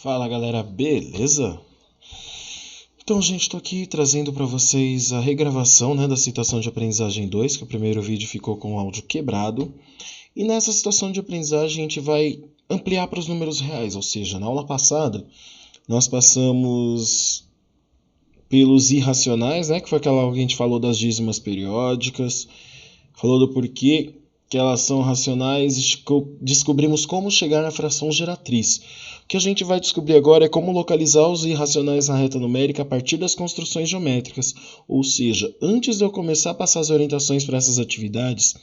Fala galera, beleza? Então, gente, estou aqui trazendo para vocês a regravação da situação de aprendizagem 2, que o primeiro vídeo ficou com o áudio quebrado. E nessa situação de aprendizagem a gente vai ampliar para os números reais, ou seja, na aula passada nós passamos pelos irracionais, que foi aquela que a gente falou das dízimas periódicas, falou do porquê que elas são racionais e descobrimos como chegar na fração geratriz. O que a gente vai descobrir agora é como localizar os irracionais na reta numérica a partir das construções geométricas. Ou seja, antes de eu começar a passar as orientações para essas atividades,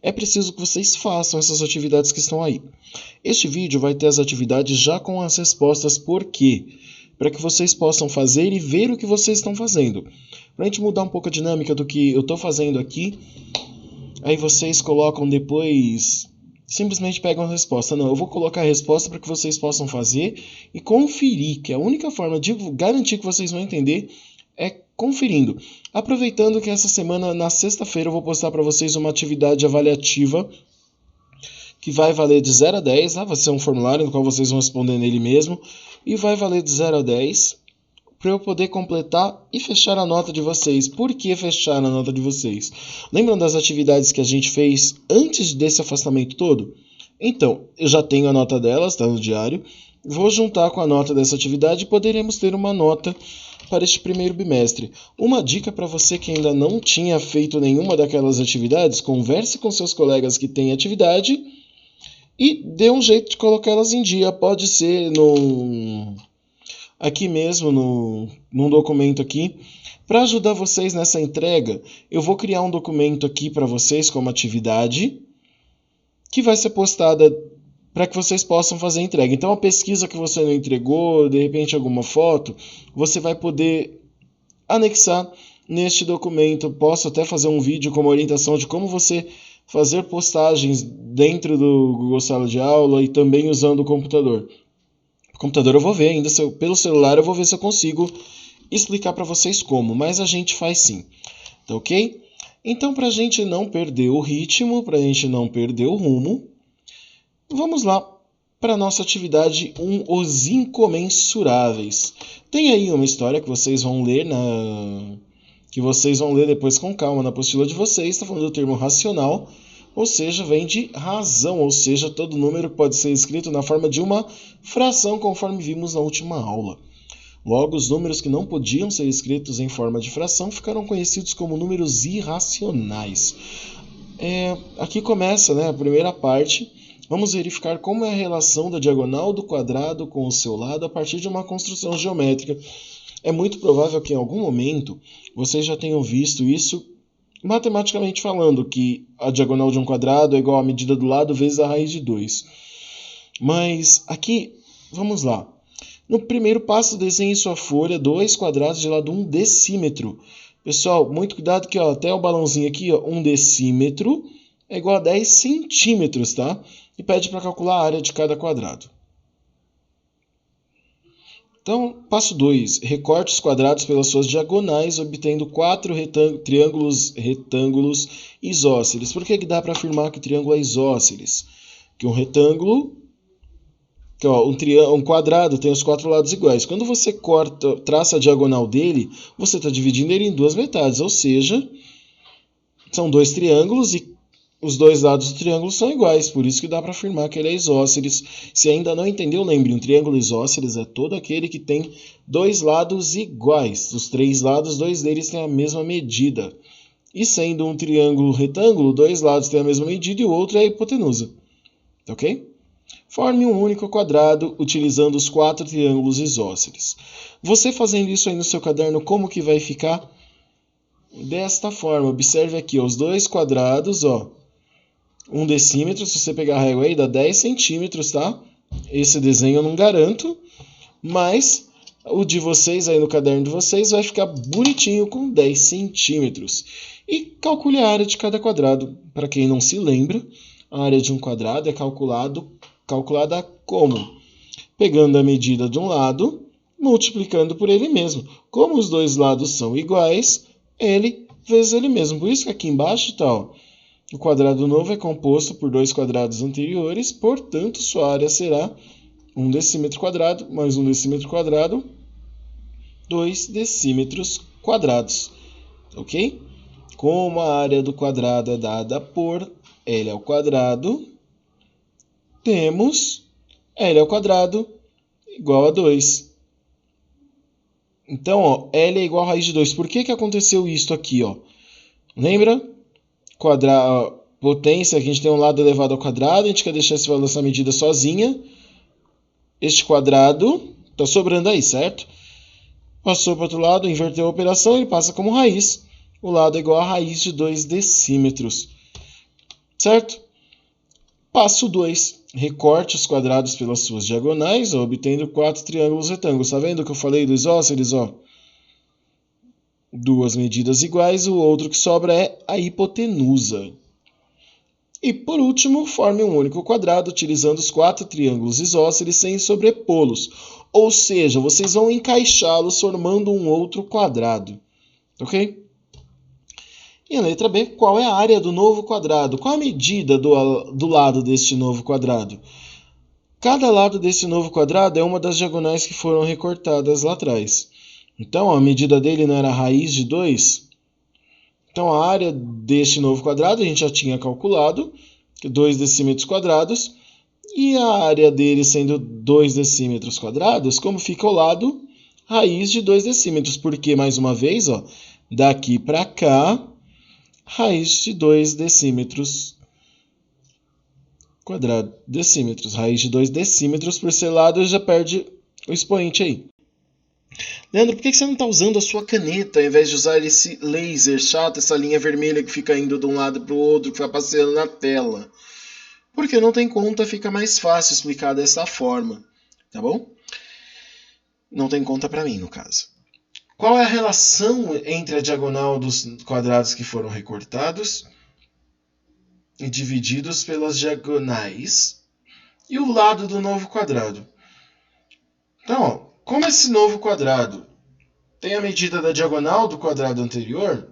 é preciso que vocês façam essas atividades que estão aí. Este vídeo vai ter as atividades já com as respostas por quê? Para que vocês possam fazer e ver o que vocês estão fazendo. Para a gente mudar um pouco a dinâmica do que eu estou fazendo aqui, aí vocês colocam depois, simplesmente pegam a resposta. Não, eu vou colocar a resposta para que vocês possam fazer e conferir, que a única forma de garantir que vocês vão entender é conferindo. Aproveitando que essa semana, na sexta-feira, eu vou postar para vocês uma atividade avaliativa que vai valer de 0 a 10, vai ser um formulário no qual vocês vão responder nele mesmo, e vai valer de 0 a 10, para eu poder completar e fechar a nota de vocês. Por que fechar a nota de vocês? Lembram das atividades que a gente fez antes desse afastamento todo? Então, eu já tenho a nota delas, está no diário, vou juntar com a nota dessa atividade e poderemos ter uma nota para este primeiro bimestre. Uma dica para você que ainda não tinha feito nenhuma daquelas atividades, converse com seus colegas que têm atividade e dê um jeito de colocá-las em dia. Pode ser aqui mesmo, num documento aqui. Para ajudar vocês nessa entrega, eu vou criar um documento aqui para vocês como atividade, que vai ser postada para que vocês possam fazer a entrega. Então, a pesquisa que você não entregou, de repente alguma foto, você vai poder anexar neste documento. Posso até fazer um vídeo como orientação de como você fazer postagens dentro do Google Sala de Aula e também usando o computador. O computador eu vou ver ainda, pelo celular eu vou ver se eu consigo explicar para vocês como, mas a gente faz sim, tá ok? Então, para a gente não perder o ritmo, para a gente não perder o rumo, vamos lá para a nossa atividade 1, os incomensuráveis. Tem aí uma história que vocês vão ler depois com calma na apostila de vocês. Está falando do termo racional, ou seja, vem de razão, ou seja, todo número pode ser escrito na forma de uma fração, conforme vimos na última aula. Logo, os números que não podiam ser escritos em forma de fração ficaram conhecidos como números irracionais. Aqui começa a primeira parte. Vamos verificar como é a relação da diagonal do quadrado com o seu lado a partir de uma construção geométrica. É muito provável que em algum momento vocês já tenham visto isso matematicamente falando, que a diagonal de um quadrado é igual à medida do lado vezes a raiz de 2. Mas aqui, vamos lá. No primeiro passo, desenhe sua folha 2 quadrados de lado 1 decímetro. Pessoal, muito cuidado que até o balãozinho aqui, 1 decímetro é igual a 10 centímetros, tá? E pede para calcular a área de cada quadrado. Então, passo 2. Recorte os quadrados pelas suas diagonais, obtendo 4 triângulos retângulos isósceles. Por que dá para afirmar que o triângulo é isósceles? Que um retângulo, um quadrado tem os 4 lados iguais. Quando você traça a diagonal dele, você está dividindo ele em 2 metades, ou seja, são 2 triângulos e os 2 lados do triângulo são iguais, por isso que dá para afirmar que ele é isósceles. Se ainda não entendeu, lembre, um triângulo isósceles é todo aquele que tem 2 lados iguais. Os 3 lados, 2 deles têm a mesma medida. E sendo um triângulo retângulo, 2 lados têm a mesma medida e o outro é a hipotenusa. Ok? Forme um único quadrado utilizando os 4 triângulos isósceles. Você fazendo isso aí no seu caderno, como que vai ficar? Desta forma, observe aqui, os 2 quadrados, 1 decímetro, se você pegar a régua aí, dá 10 centímetros, tá? Esse desenho eu não garanto, mas o de vocês aí no caderno de vocês vai ficar bonitinho com 10 centímetros. E calcule a área de cada quadrado. Para quem não se lembra, a área de um quadrado é calculada como? Pegando a medida de um lado, multiplicando por ele mesmo. Como os 2 lados são iguais, ele vezes ele mesmo. Por isso que aqui embaixo está, o quadrado novo é composto por 2 quadrados anteriores, portanto, sua área será 1 decímetro quadrado mais 1 decímetro quadrado, 2 decímetros quadrados, ok? Como a área do quadrado é dada por L ao quadrado, temos L ao quadrado igual a 2. Então, ó, L é igual a raiz de 2. Por que aconteceu isso aqui? Ó? Lembra? Potência, que a gente tem um lado elevado ao quadrado, a gente quer deixar essa medida sozinha. Este quadrado está sobrando aí, certo? Passou para o outro lado, inverteu a operação, ele passa como raiz. O lado é igual a raiz de 2 decímetros. Certo? Passo 2. Recorte os quadrados pelas suas diagonais, obtendo 4 triângulos retângulos. Está vendo o que eu falei do isósceles? Ó? Duas medidas iguais, o outro que sobra é a hipotenusa. E, por último, forme um único quadrado, utilizando os 4 triângulos isósceles sem sobrepô-los. Ou seja, vocês vão encaixá-los formando um outro quadrado. Ok? E a letra B, qual é a área do novo quadrado? Qual a medida do lado deste novo quadrado? Cada lado desse novo quadrado é uma das diagonais que foram recortadas lá atrás. Então, a medida dele não era raiz de 2? Então, a área deste novo quadrado a gente já tinha calculado, 2 decímetros quadrados. E a área dele sendo 2 decímetros quadrados, como fica ao lado? Raiz de 2 decímetros. Porque, mais uma vez, ó, daqui para cá, raiz de 2 decímetros quadrado. Decímetros. Raiz de 2 decímetros por ser lado, já perde o expoente aí. Leandro, por que você não está usando a sua caneta ao invés de usar esse laser chato, essa linha vermelha que fica indo de um lado para o outro, que vai passeando na tela? Porque não tem conta, fica mais fácil explicar dessa forma, tá bom? Não tem conta para mim, no caso. Qual é a relação entre a diagonal dos quadrados que foram recortados e divididos pelas diagonais e o lado do novo quadrado? Então, ó, como esse novo quadrado tem a medida da diagonal do quadrado anterior,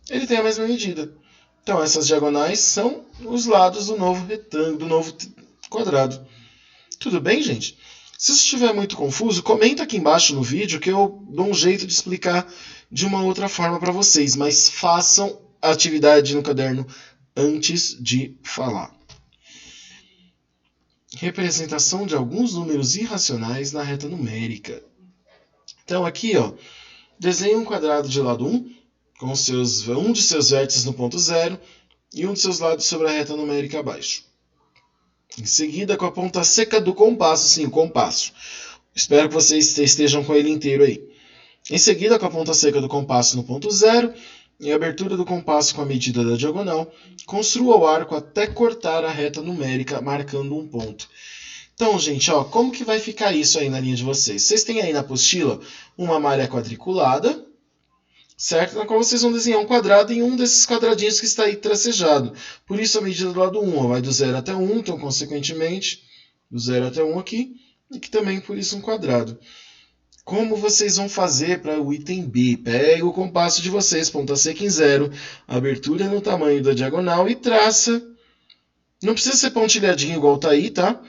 ele tem a mesma medida. Então, essas diagonais são os lados do novo retângulo, do novo quadrado. Tudo bem, gente? Se isso estiver muito confuso, comenta aqui embaixo no vídeo que eu dou um jeito de explicar de uma outra forma para vocês. Mas façam a atividade no caderno antes de falar. Representação de alguns números irracionais na reta numérica. Então, aqui, ó, desenhe um quadrado de lado 1, com um de seus vértices no ponto 0 e um de seus lados sobre a reta numérica abaixo. Em seguida, com a ponta seca do compasso, sim, o compasso. Espero que vocês estejam com ele inteiro aí. Em seguida, com a ponta seca do compasso no ponto 0 e a abertura do compasso com a medida da diagonal, construa o arco até cortar a reta numérica, marcando um ponto. Então, gente, ó, como que vai ficar isso aí na linha de vocês? Vocês têm aí na apostila uma malha quadriculada, certo? Na qual vocês vão desenhar um quadrado em um desses quadradinhos que está aí tracejado. Por isso a medida do lado 1 ó, vai do 0 até 1, então consequentemente do 0 até 1 aqui, e que também por isso um quadrado. Como vocês vão fazer para o item B? Pega o compasso de vocês, ponta seca em 0, abertura no tamanho da diagonal e traça. Não precisa ser pontilhadinho igual está aí, tá?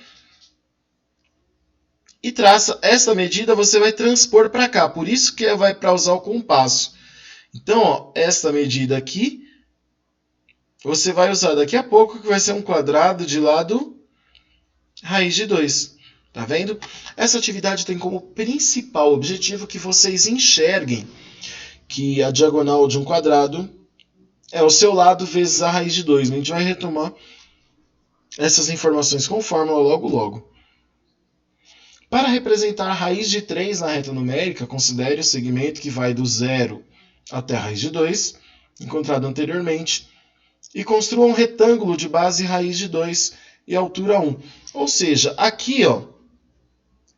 E traça essa medida, você vai transpor para cá. Por isso que vai para usar o compasso. Então, ó, esta medida aqui, você vai usar daqui a pouco, que vai ser um quadrado de lado raiz de 2. Tá vendo? Essa atividade tem como principal objetivo que vocês enxerguem que a diagonal de um quadrado é o seu lado vezes a raiz de 2. A gente vai retomar essas informações com fórmula logo. Para representar a raiz de 3 na reta numérica, considere o segmento que vai do 0 até a raiz de 2, encontrado anteriormente, e construa um retângulo de base raiz de 2 e altura 1. Ou seja, aqui, ó,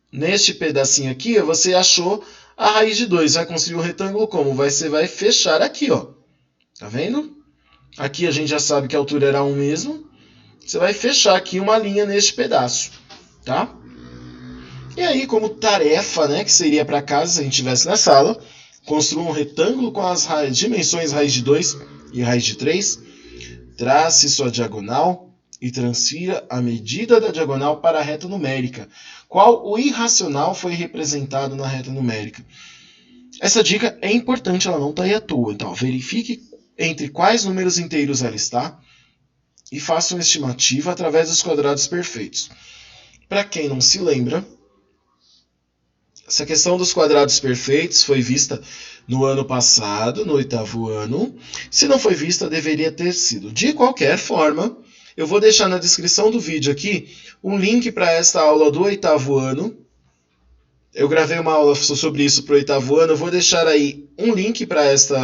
neste pedacinho aqui, você achou a raiz de 2. Vai construir um retângulo como? Você vai fechar aqui, ó. Tá vendo? Aqui a gente já sabe que a altura era 1 mesmo. Você vai fechar aqui uma linha neste pedaço, tá? E aí, como tarefa, né, que seria para casa se a gente estivesse na sala, construa um retângulo com as dimensões raiz de 2 e raiz de 3, trace sua diagonal e transfira a medida da diagonal para a reta numérica. Qual o irracional foi representado na reta numérica? Essa dica é importante, ela não está aí à toa. Então, verifique entre quais números inteiros ela está e faça uma estimativa através dos quadrados perfeitos. Para quem não se lembra, essa questão dos quadrados perfeitos foi vista no ano passado, no 8º ano. Se não foi vista, deveria ter sido. De qualquer forma, eu vou deixar na descrição do vídeo aqui um link para esta aula do 8º ano. Eu gravei uma aula sobre isso para o 8º ano. Eu vou deixar aí um link para esse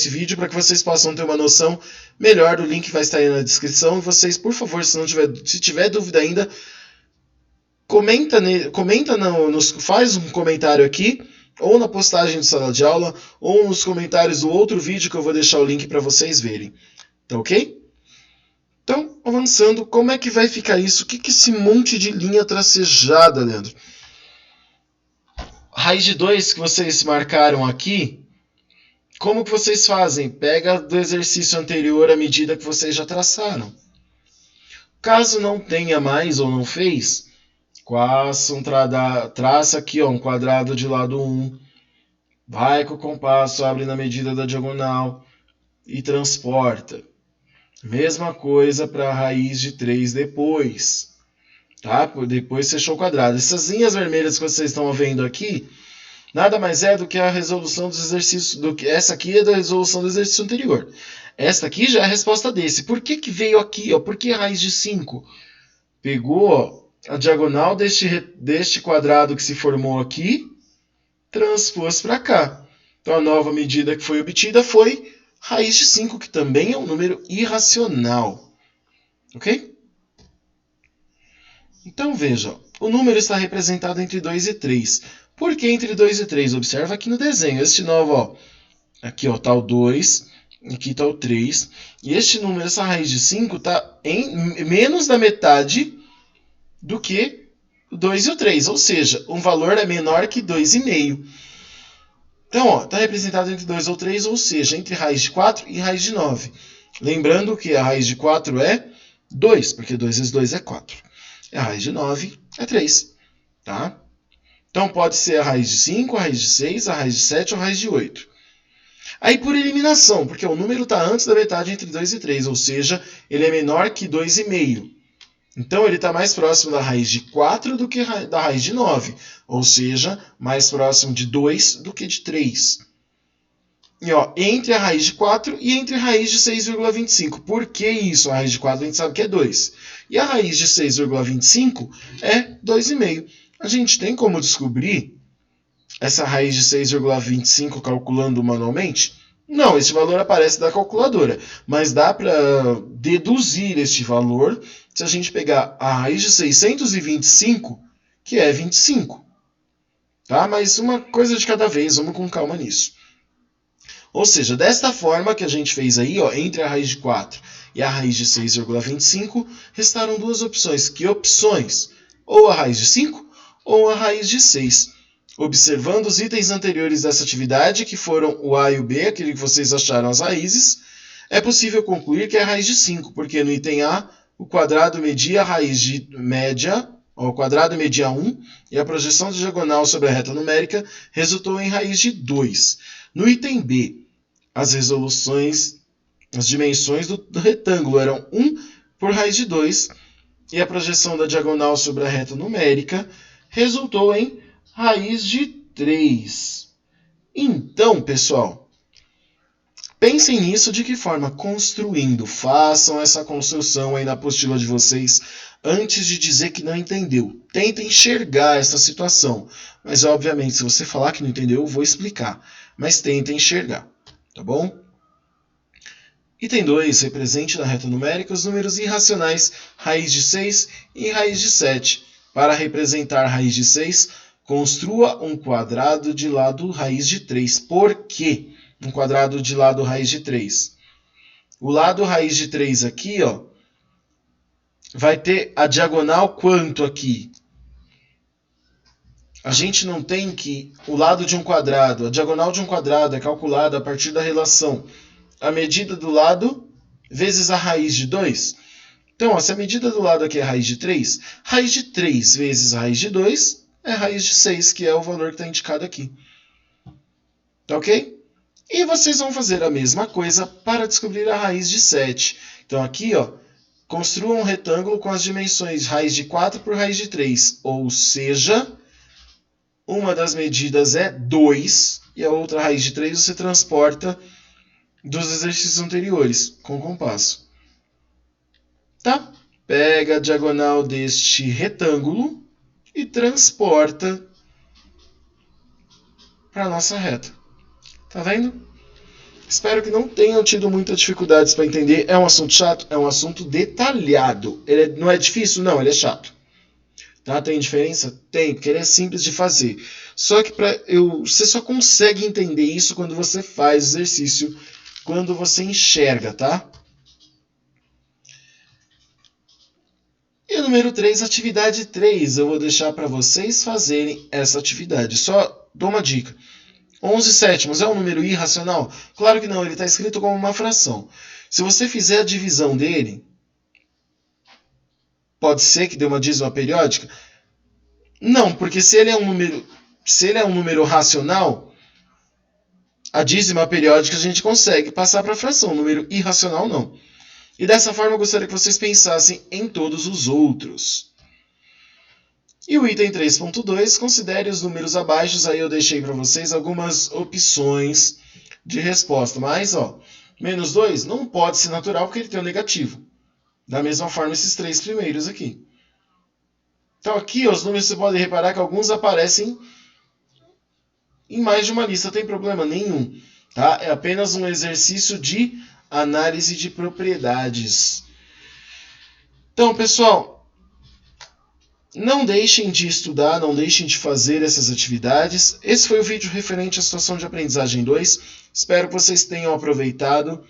vídeo para que vocês possam ter uma noção melhor. O link vai estar aí na descrição. E vocês, por favor, se tiver dúvida ainda, faz um comentário aqui, ou na postagem de sala de aula, ou nos comentários do outro vídeo que eu vou deixar o link para vocês verem. Tá ok? Então, avançando, como é que vai ficar isso? O que é esse monte de linha tracejada, Leandro? Raiz de 2 que vocês marcaram aqui, como que vocês fazem? Pega do exercício anterior a medida que vocês já traçaram. Caso não tenha mais ou não fez, traça aqui um quadrado de lado 1, vai com o compasso, abre na medida da diagonal e transporta. Mesma coisa para a raiz de 3 depois. Tá? Depois fechou o quadrado. Essas linhas vermelhas que vocês estão vendo aqui, nada mais é do que a resolução dos exercícios. Essa aqui é da resolução do exercício anterior. Esta aqui já é a resposta desse. Por que veio aqui? Por que a raiz de 5? Pegou a diagonal deste quadrado que se formou aqui, transpôs para cá. Então, a nova medida que foi obtida foi raiz de 5, que também é um número irracional. Ok? Então, veja, o número está representado entre 2 e 3. Por que entre 2 e 3? Observa aqui no desenho. Este novo, aqui está o 2, aqui está o 3. E este número, essa raiz de 5, está em menos da metade do que o 2 e o 3, ou seja, um valor é menor que 2,5. Então, está representado entre 2 ou 3, ou seja, entre raiz de 4 e raiz de 9. Lembrando que a raiz de 4 é 2, porque 2 vezes 2 é 4. E a raiz de 9 é 3. Tá? Então, pode ser a raiz de 5, a raiz de 6, a raiz de 7 ou a raiz de 8. Aí, por eliminação, porque o número está antes da metade entre 2 e 3, ou seja, ele é menor que 2,5. Então, ele está mais próximo da raiz de 4 do que da raiz de 9. Ou seja, mais próximo de 2 do que de 3. E entre a raiz de 4 e entre a raiz de 6,25. Por que isso? A raiz de 4 a gente sabe que é 2. E a raiz de 6,25 é 2,5. A gente tem como descobrir essa raiz de 6,25 calculando manualmente? Não, esse valor aparece da calculadora, mas dá para deduzir este valor se a gente pegar a raiz de 625, que é 25. Tá? Mas uma coisa de cada vez, vamos com calma nisso. Ou seja, desta forma que a gente fez aí, entre a raiz de 4 e a raiz de 6,25, restaram duas opções. Que opções? Ou a raiz de 5 ou a raiz de 6. Observando os itens anteriores dessa atividade, que foram o A e o B, aquele que vocês acharam as raízes, é possível concluir que é a raiz de 5, porque no item A, o quadrado media a raiz de média, o quadrado media 1, e a projeção diagonal sobre a reta numérica resultou em raiz de 2. No item B, as dimensões do retângulo eram 1 por raiz de 2, e a projeção da diagonal sobre a reta numérica resultou em raiz de 3. Então, pessoal, pensem nisso de que forma? Construindo. Façam essa construção aí na apostila de vocês antes de dizer que não entendeu. Tentem enxergar essa situação. Mas, obviamente, se você falar que não entendeu, eu vou explicar. Mas tentem enxergar, tá bom? Item 2. Represente na reta numérica os números irracionais raiz de 6 e raiz de 7. Para representar raiz de 6, construa um quadrado de lado raiz de 3. Por quê? Um quadrado de lado raiz de 3. O lado raiz de 3 aqui, vai ter a diagonal quanto aqui? A gente não tem que o lado de um quadrado, a diagonal de um quadrado é calculada a partir da relação a medida do lado vezes a raiz de 2. Então, ó, se a medida do lado aqui é raiz de 3 vezes a raiz de 2 é raiz de 6, que é o valor que está indicado aqui. Tá ok? E vocês vão fazer a mesma coisa para descobrir a raiz de 7. Então, aqui, ó, construa um retângulo com as dimensões raiz de 4 por raiz de 3. Ou seja, uma das medidas é 2 e a outra raiz de 3 você transporta dos exercícios anteriores com o compasso. Tá? Pega a diagonal deste retângulo e transporta para a nossa reta. Tá vendo? Espero que não tenham tido muitas dificuldades para entender. É um assunto chato? É um assunto detalhado. Ele não é difícil? Não, ele é chato. Tá? Tem diferença? Tem, porque ele é simples de fazer. Só que você só consegue entender isso quando você faz o exercício, quando você enxerga, tá? E o número 3, atividade 3. Eu vou deixar para vocês fazerem essa atividade. Só dou uma dica. 11 sétimos é um número irracional? Claro que não, ele está escrito como uma fração. Se você fizer a divisão dele, pode ser que dê uma dízima periódica? Não, porque se ele é um número racional, a dízima periódica a gente consegue passar para a fração, número irracional não. E dessa forma eu gostaria que vocês pensassem em todos os outros. E o item 3.2, considere os números abaixo. Aí eu deixei para vocês algumas opções de resposta. Mas, ó, menos 2 não pode ser natural porque ele tem um negativo. Da mesma forma, esses 3 primeiros aqui. Então, aqui, ó, os números você pode reparar que alguns aparecem em mais de uma lista. Não tem problema nenhum. Tá? É apenas um exercício de análise de propriedades. Então, pessoal, não deixem de estudar, não deixem de fazer essas atividades. Esse foi o vídeo referente à situação de aprendizagem 2. Espero que vocês tenham aproveitado.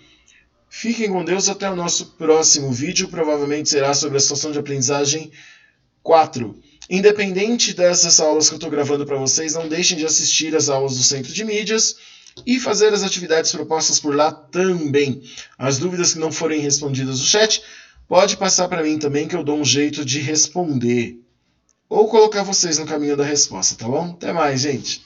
Fiquem com Deus, até o nosso próximo vídeo. Provavelmente será sobre a situação de aprendizagem 4. Independente dessas aulas que eu estou gravando para vocês, não deixem de assistir as aulas do Centro de Mídias e fazer as atividades propostas por lá também. As dúvidas que não forem respondidas no chat, pode passar para mim também que eu dou um jeito de responder. Ou colocar vocês no caminho da resposta, tá bom? Até mais, gente!